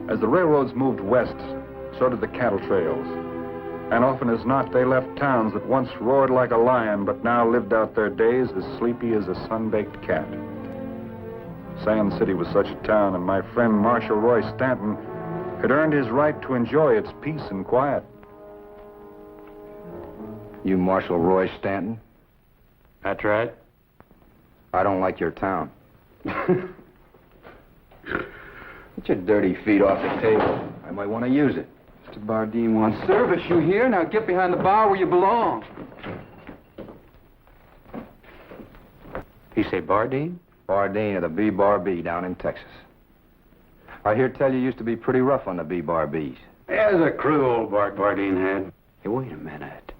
As the railroads moved west, so did the cattle trails. And often as not, they left towns that once roared like a lion, but now lived out their days as sleepy as a sun-baked cat. Sand City was such a town, and my friend Marshal Roy Stanton had earned his right to enjoy its peace and quiet. You Marshal Roy Stanton? That's right. I don't like your town. Get your dirty feet off the table. I might want to use it. Mr. Bardeen wants service. You hear? Now get behind the bar where you belong. He say Bardeen? Bardeen of the B-Bar B down in Texas. I hear tell you used to be pretty rough on the B-Bar Bs. There's a crew old Bart Bardeen had. Hey, wait a minute.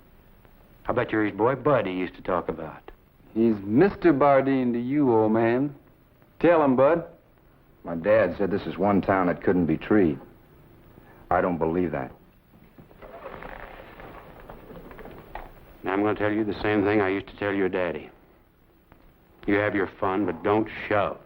I bet you're his boy Bud he used to talk about. He's Mr. Bardeen to you, old man. Tell him, Bud. My dad said this is one town that couldn't be treed. I don't believe that. Now, I'm going to tell you the same thing I used to tell your daddy. You have your fun, but don't shove.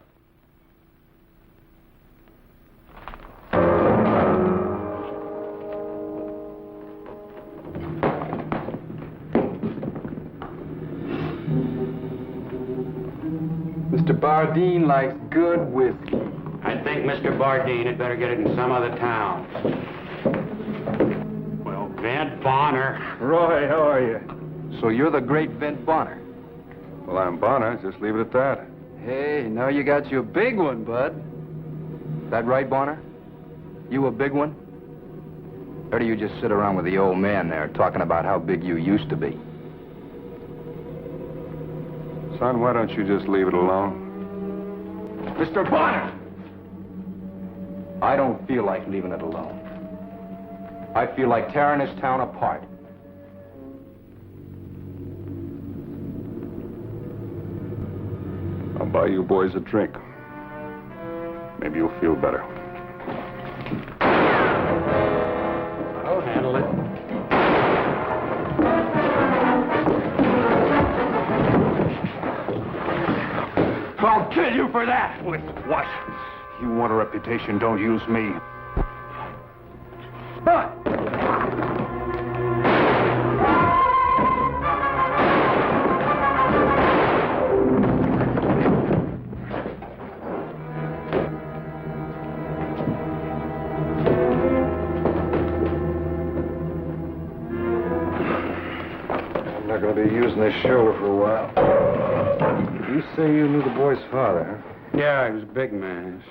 Mr. Bardeen likes good whiskey. I think Mr. Bardeen had better get it in some other town. Well, Vent Bonner. Roy, how are you? So you're the great Vent Bonner. Well, I'm Bonner. Just leave it at that. Hey, now you got you a big one, Bud. That right, Bonner? You a big one? Or do you just sit around with the old man there talking about how big you used to be? Son, why don't you just leave it alone? Mr. Bonner! I don't feel like leaving it alone. I feel like tearing this town apart. I'll buy you boys a drink. Maybe you'll feel better. I'll handle it. I'll kill you for that! With what? You want a reputation, don't use me. Bud! I'm not going to be using this shoulder for a while. You say you knew the boy's father, huh? Yeah, he was a big man.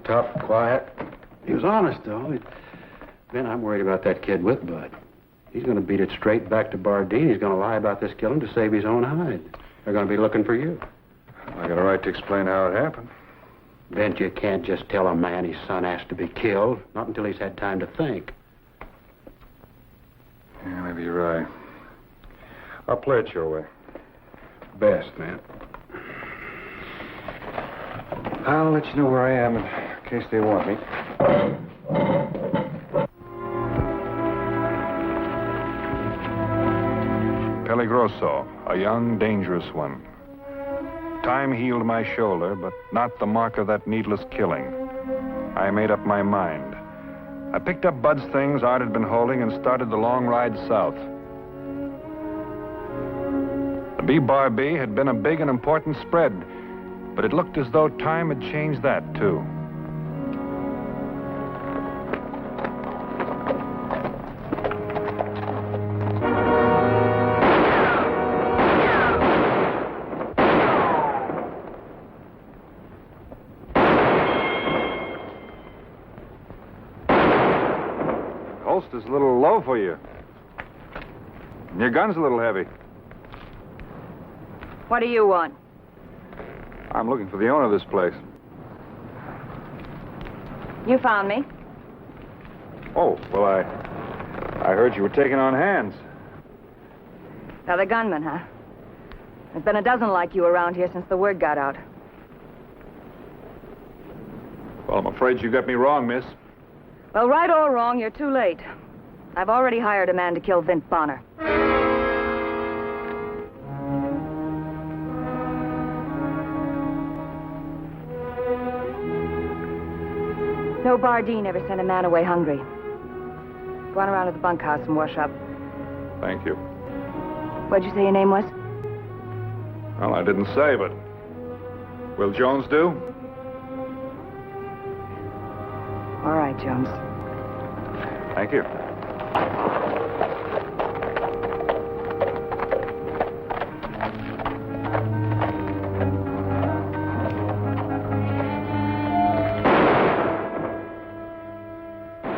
Tough, quiet. He was honest, though. Then I'm worried about that kid with Bud. He's going to beat it straight back to Bardeen. He's going to lie about this killing to save his own hide. They're going to be looking for you. I got a right to explain how it happened. Bent, you can't just tell a man his son has to be killed. Not until he's had time to think. Yeah, maybe you're right. I'll play it your way. Best, man. I'll let you know where I am in case they want me. Peligroso, a young, dangerous one. Time healed my shoulder, but not the mark of that needless killing. I made up my mind. I picked up Bud's things Art had been holding and started the long ride south. The B-Bar B had been a big and important spread, but it looked as though time had changed that, too. Holster's a little low for you. And your gun's a little heavy. What do you want? I'm looking for the owner of this place. You found me. Oh, well, I heard you were taking on hands. Another gunman, huh? There's been a dozen like you around here since the word got out. Well, I'm afraid you got me wrong, miss. Well, right or wrong, you're too late. I've already hired a man to kill Vint Bonner. No Bardeen ever sent a man away hungry. Go on around to the bunkhouse and wash up. Thank you. What'd you say your name was? Well, I didn't say, but will Jones do? All right, Jones. Thank you.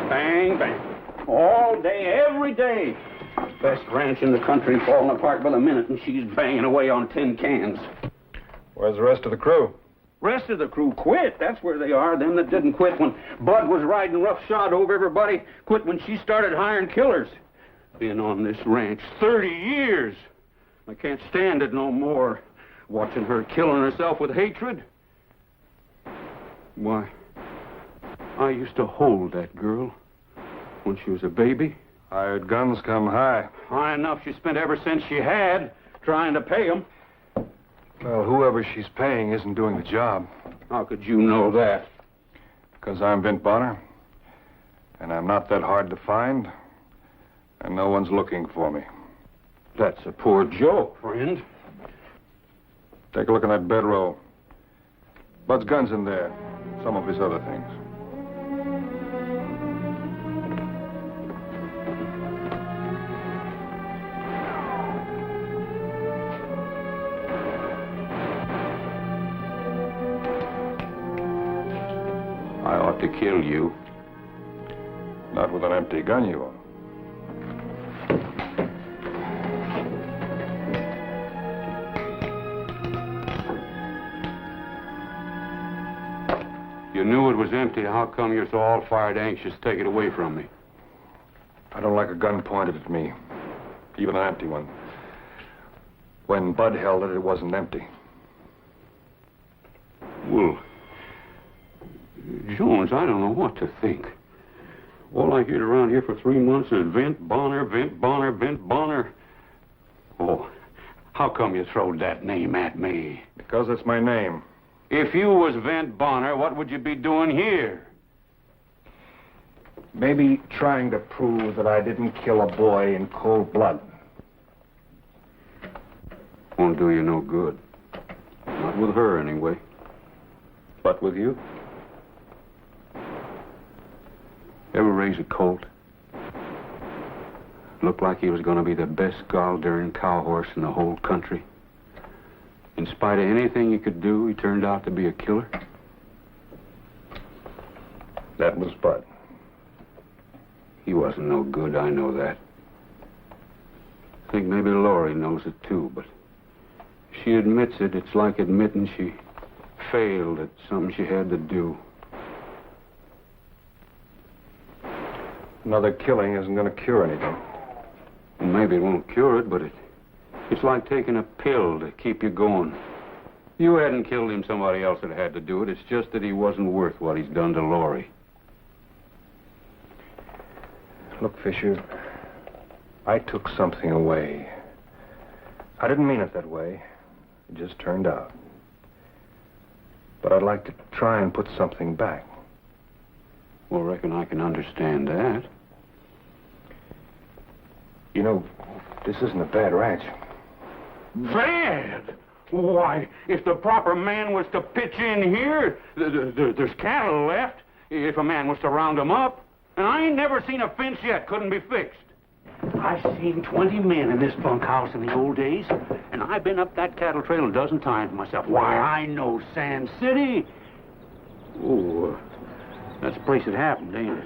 Bang, bang. All day, every day. Best ranch in the country falling apart by the minute, and she's banging away on tin cans. Where's the rest of the crew? Rest of the crew quit. That's where they are. Them that didn't quit when Bud was riding roughshod over everybody quit when she started hiring killers. Been on this ranch 30 years. I can't stand it no more. Watching her killing herself with hatred. Why, I used to hold that girl when she was a baby. Hired guns come high. High enough she spent ever since she had trying to pay them. Well, whoever she's paying isn't doing the job. How could you know that? Because I'm Vint Bonner, and I'm not that hard to find, and no one's looking for me. That's a poor joke, friend. Take a look in that bedroll. Bud's gun's in there. Some of his other things. I ought to kill you. Not with an empty gun, you won't. You knew it was empty. How come you're so all-fired anxious to take it away from me? I don't like a gun pointed at me, even an empty one. When Bud held it, it wasn't empty. Well, Jones, I don't know what to think. All I heard around here for 3 months is Vint Bonner, Vint Bonner, Vint Bonner. Oh, how come you throwed that name at me? Because it's my name. If you was Vint Bonner, what would you be doing here? Maybe trying to prove that I didn't kill a boy in cold blood. Won't do you no good. Not with her, anyway. But with you? Ever raise a colt? Looked like he was going to be the best gall-daring cow horse in the whole country. In spite of anything he could do, he turned out to be a killer. That was Bud. He wasn't no good, I know that. I think maybe Laurie knows it too, but if she admits it, it's like admitting she failed at something she had to do. Another killing isn't going to cure anything. Well, maybe it won't cure it, but it's like taking a pill to keep you going. You hadn't killed him, somebody else had had to do it. It's just that he wasn't worth what he's done to Laurie. Look, Fisher, I took something away. I didn't mean it that way. It just turned out. But I'd like to try and put something back. Well, I reckon I can understand that. You know, this isn't a bad ranch. Bad? Why, if the proper man was to pitch in here, there's cattle left. If a man was to round them up. And I ain't never seen a fence yet couldn't be fixed. I've seen 20 men in this bunkhouse in the old days, and I've been up that cattle trail a dozen times myself. Why, I know Sand City. Oh, that's the place it happened, ain't it?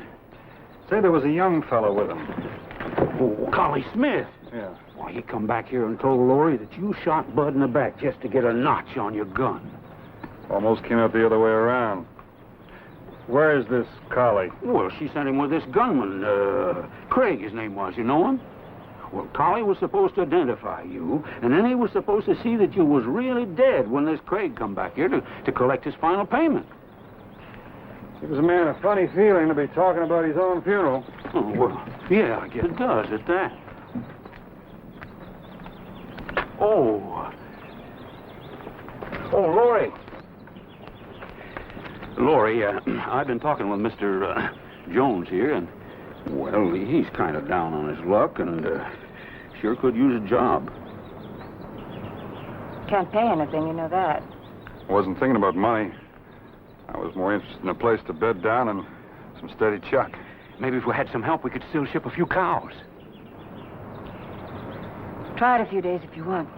Say there was a young fellow with him. Oh, Collie Smith. Yeah. Why, he come back here and told Laurie that you shot Bud in the back just to get a notch on your gun. Almost came out the other way around. Where's this collie? Well, she sent him with this gunman, Craig, his name was. You know him? Well, Collie was supposed to identify you, and then he was supposed to see that you was really dead when this Craig come back here to collect his final payment. Gives a man a funny feeling to be talking about his own funeral. Oh, well, yeah, I guess it does, at that. Oh, Lori. Lori, I've been talking with Mr. Jones here, and, well, he's kind of down on his luck, and sure could use a job. Can't pay anything, you know that. I wasn't thinking about money. I was more interested in a place to bed down and some steady chuck. Maybe if we had some help, we could still ship a few cows. Try it a few days if you want.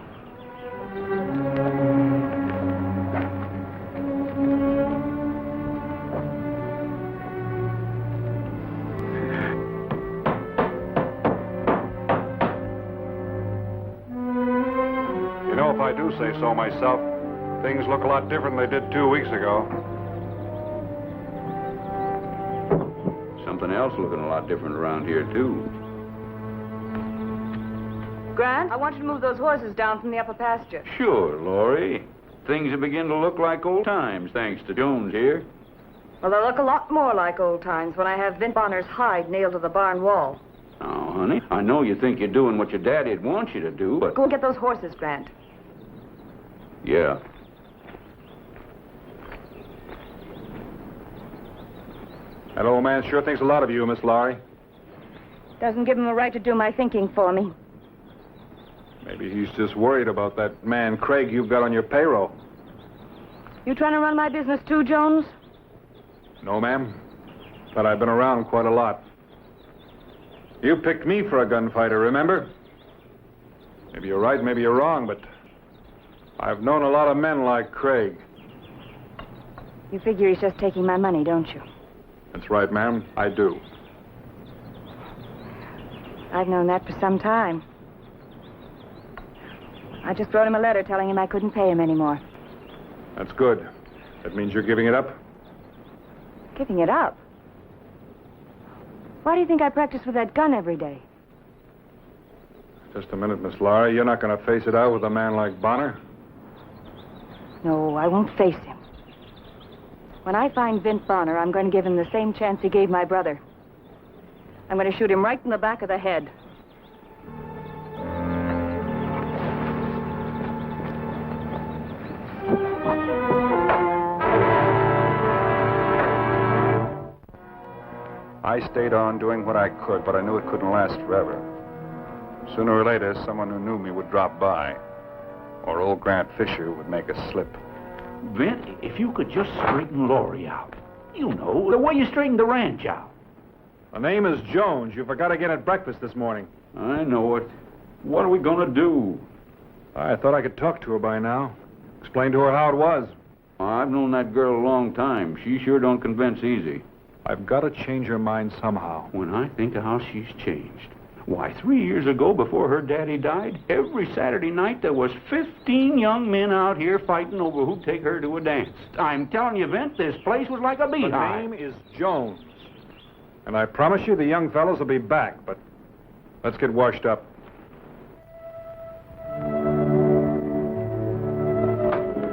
You know, if I do say so myself, things look a lot different than they did 2 weeks ago. Something else looking a lot different around here, too. Grant, I want you to move those horses down from the upper pasture. Sure, Lori. Things are beginning to look like old times, thanks to Jones here. Well, they'll look a lot more like old times when I have Vint Bonner's hide nailed to the barn wall. Oh, honey, I know you think you're doing what your daddy'd want you to do, but... Go and get those horses, Grant. Yeah. That old man sure thinks a lot of you, Miss Lowry. Doesn't give him a right to do my thinking for me. Maybe he's just worried about that man Craig you've got on your payroll. You trying to run my business too, Jones? No, ma'am. But I've been around quite a lot. You picked me for a gunfighter, remember? Maybe you're right, maybe you're wrong, but I've known a lot of men like Craig. You figure he's just taking my money, don't you? That's right, ma'am. I do. I've known that for some time. I just wrote him a letter telling him I couldn't pay him anymore. That's good. That means you're giving it up? Giving it up? Why do you think I practice with that gun every day? Just a minute, Miss Lowry. You're not going to face it out with a man like Bonner? No, I won't face him. When I find Vint Bonner, I'm going to give him the same chance he gave my brother. I'm going to shoot him right in the back of the head. I stayed on doing what I could, but I knew it couldn't last forever. Sooner or later, someone who knew me would drop by, or old Grant Fisher would make a slip. Vint, if you could just straighten Lori out. You know, the way you straightened the ranch out. The name is Jones. You forgot again at breakfast this morning. I know it. What are we going to do? I thought I could talk to her by now. Explain to her how it was. I've known that girl a long time. She sure don't convince easy. I've got to change her mind somehow. When I think of how she's changed. Why, 3 years ago, before her daddy died, every Saturday night there was 15 young men out here fighting over who'd take her to a dance. I'm telling you, Vint, this place was like a beehive. The name is Jones. And I promise you the young fellows will be back, but let's get washed up. The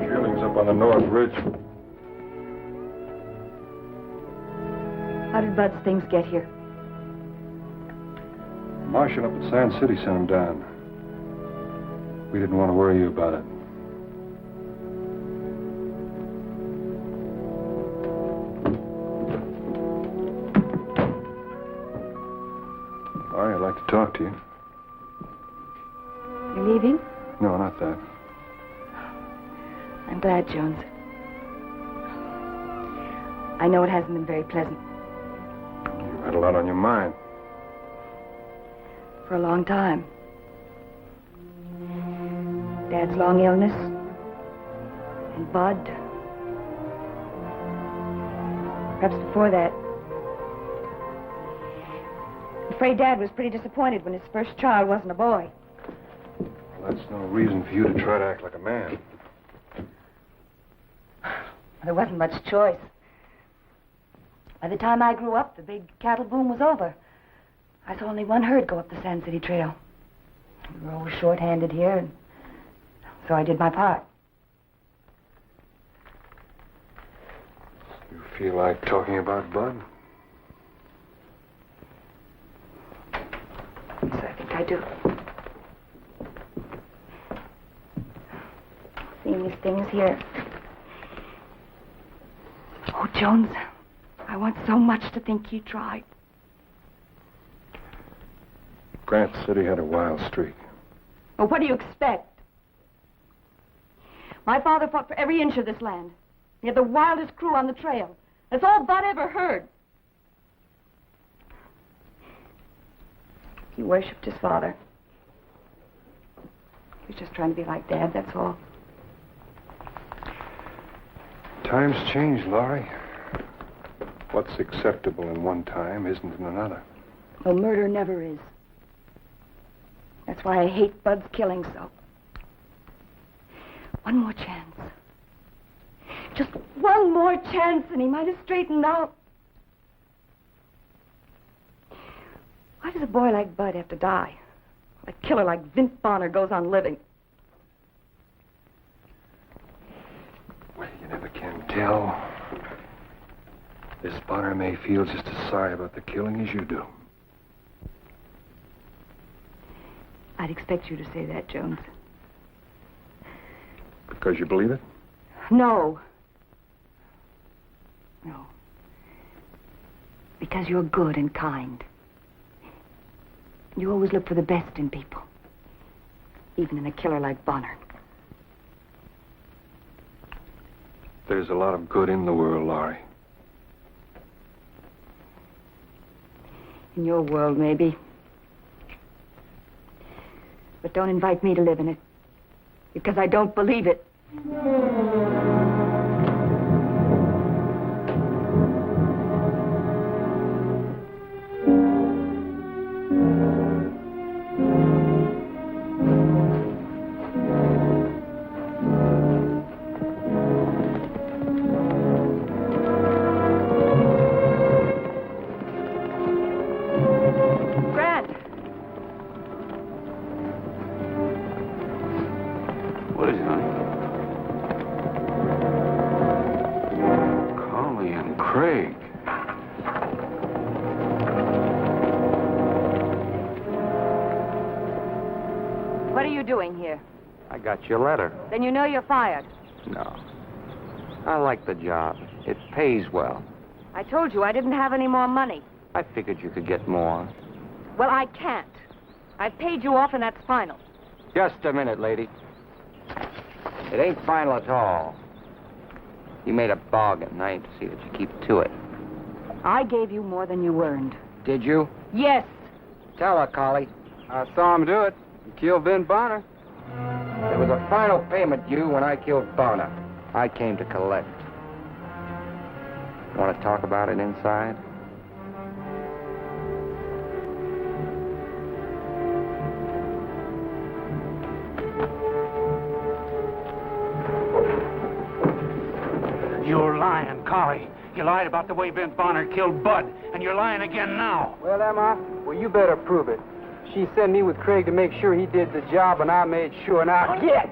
yearlings up on the North Ridge. How did Bud's things get here? Marshal up at Sand City sent him down. We didn't want to worry you about it. All right, I'd like to talk to you. You're leaving? No, not that. I'm glad, Jones. I know it hasn't been very pleasant. You had a lot on your mind. For a long time. Dad's long illness. And Bud. Perhaps before that. I'm afraid Dad was pretty disappointed when his first child wasn't a boy. Well, that's no reason for you to try to act like a man. There wasn't much choice. By the time I grew up, the big cattle boom was over. I saw only one herd go up the Sand City Trail. We were always short-handed here, and so I did my part. You feel like talking about Bud? Yes, I think I do. Seeing these things here. Oh, Jones, I want so much to think he tried. Grant said he had a wild streak. Well, what do you expect? My father fought for every inch of this land. He had the wildest crew on the trail. That's all Bud ever heard. He worshipped his father. He was just trying to be like Dad, that's all. Times change, Laurie. What's acceptable in one time isn't in another. Well, murder never is. That's why I hate Bud's killing so. One more chance. Just one more chance, and he might have straightened out. Why does a boy like Bud have to die? A killer like Vint Bonner goes on living. Well, you never can tell. This Bonner may feel just as sorry about the killing as you do. I'd expect you to say that, Jones. Because you believe it? No. No. Because you're good and kind. You always look for the best in people. Even in a killer like Bonner. There's a lot of good in the world, Laurie. In your world, maybe. But don't invite me to live in it. Because I don't believe it. What is it, honey? Collie and Craig. What are you doing here? I got your letter. Then you know you're fired. No. I like the job. It pays well. I told you I didn't have any more money. I figured you could get more. Well, I can't. I've paid you off, and that's final. Just a minute, lady. It ain't final at all. You made a bargain, and I aim to see that you keep to it. I gave you more than you earned. Did you? Yes. Tell her, Collie. I saw him do it. He killed Vin Bonner. There was a final payment due when I killed Bonner. I came to collect. Want to talk about it inside? You're lying, Collie. You lied about the way Vint Bonner killed Bud, and you're lying again now. Well, Emma, well, you better prove it. She sent me with Craig to make sure he did the job, and I made sure. Now, get!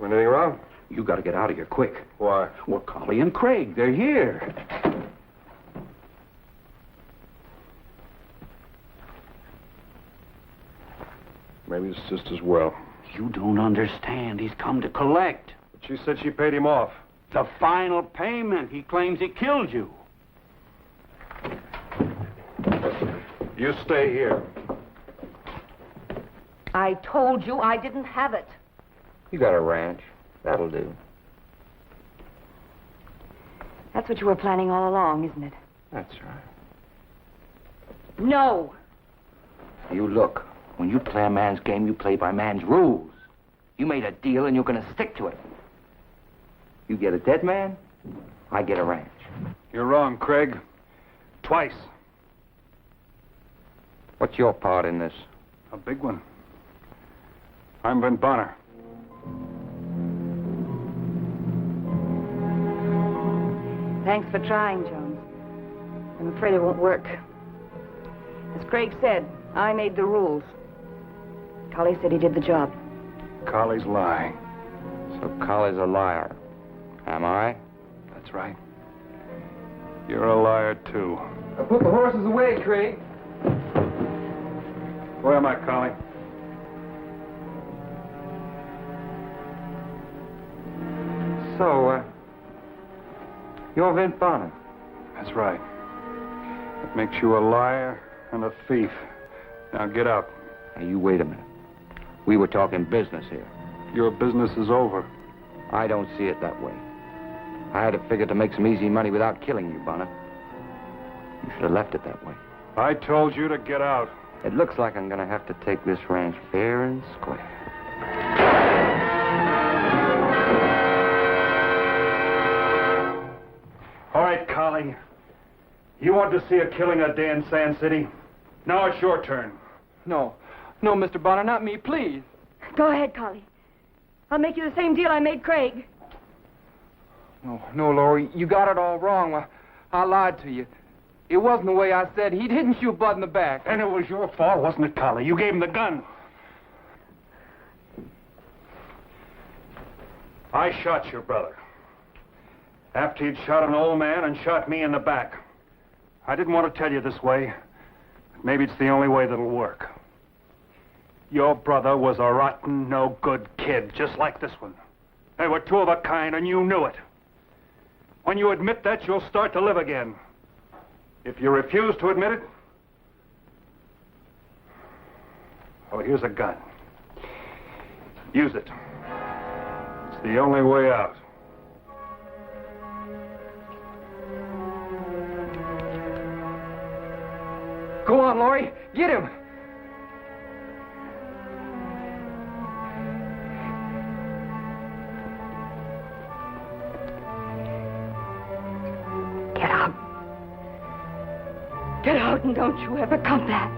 Anything wrong? You got to get out of here quick. Why? Well, Collie and Craig, they're here. Maybe it's just as well. You don't understand. He's come to collect. But she said she paid him off. The final payment. He claims he killed you. You stay here. I told you I didn't have it. You got a ranch. That'll do. That's what you were planning all along, isn't it? That's right. No. You look. When you play a man's game, you play by man's rules. You made a deal and you're going to stick to it. You get a dead man, I get a ranch. You're wrong, Craig. Twice. What's your part in this? A big one. I'm Brent Bonner. Thanks for trying, Jones. I'm afraid it won't work. As Craig said, I made the rules. Collie said he did the job. Collie's lying. So Collie's a liar. Am I? That's right. You're a liar, too. I put the horses away, Craig. Where am I, Collie? So, you're Vint Bonner. That's right. That makes you a liar and a thief. Now get out. Now, you wait a minute. We were talking business here. Your business is over. I don't see it that way. I had it figured to make some easy money without killing you, Bonner. You should have left it that way. I told you to get out. It looks like I'm going to have to take this ranch fair and square. All right, Collie. You want to see a killing a day in Sand City? Now it's your turn. No, Mr. Bonner, not me, please. Go ahead, Collie. I'll make you the same deal I made Craig. No, Laurie, you got it all wrong. I lied to you. It wasn't the way I said. He didn't shoot Bud in the back. And it was your fault, wasn't it, Collie? You gave him the gun. I shot your brother. After he'd shot an old man and shot me in the back. I didn't want to tell you this way, but maybe it's the only way that'll work. Your brother was a rotten, no-good kid, just like this one. They were two of a kind, and you knew it. When you admit that, you'll start to live again. If you refuse to admit it, well, here's a gun. Use it. It's the only way out. Go on, Laurie. Get him. Get out. Get out and don't you ever come back.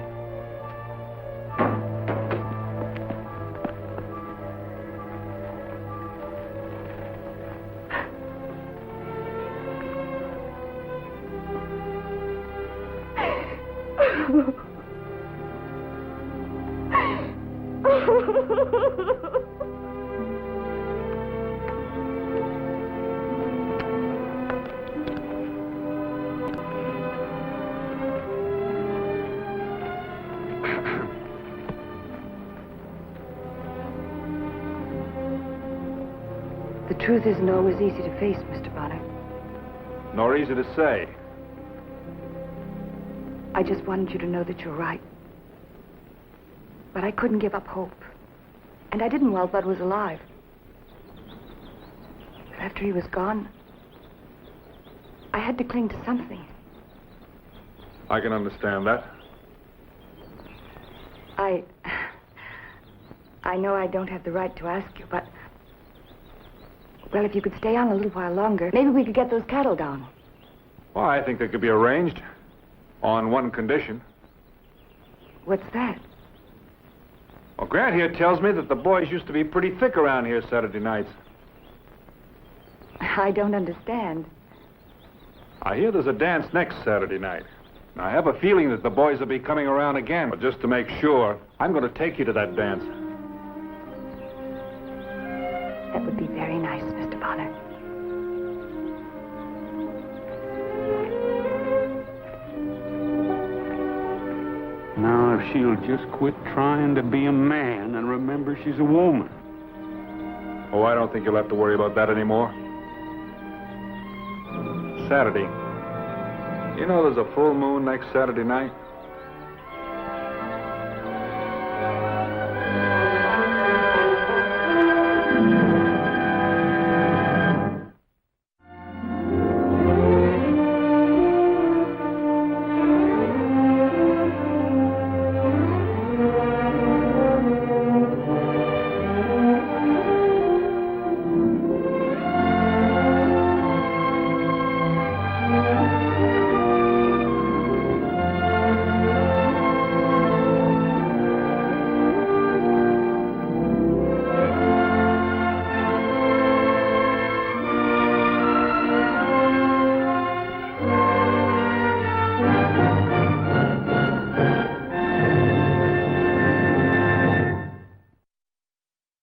The truth isn't always easy to face, Mr. Bonner. Nor easy to say. I just wanted you to know that you're right. But I couldn't give up hope. And I didn't while Bud was alive. But after he was gone, I had to cling to something. I can understand that. I know I don't have the right to ask you, but... Well, if you could stay on a little while longer, maybe we could get those cattle down. Well, I think they could be arranged on one condition. What's that? Well, Grant here tells me that the boys used to be pretty thick around here Saturday nights. I don't understand. I hear there's a dance next Saturday night. Now, I have a feeling that the boys will be coming around again. But just to make sure, I'm going to take you to that dance. That would be very nice, Mr. Bonner. Now, if she'll just quit trying to be a man and remember she's a woman. Oh, I don't think you'll have to worry about that anymore. Saturday. You know there's a full moon next Saturday night?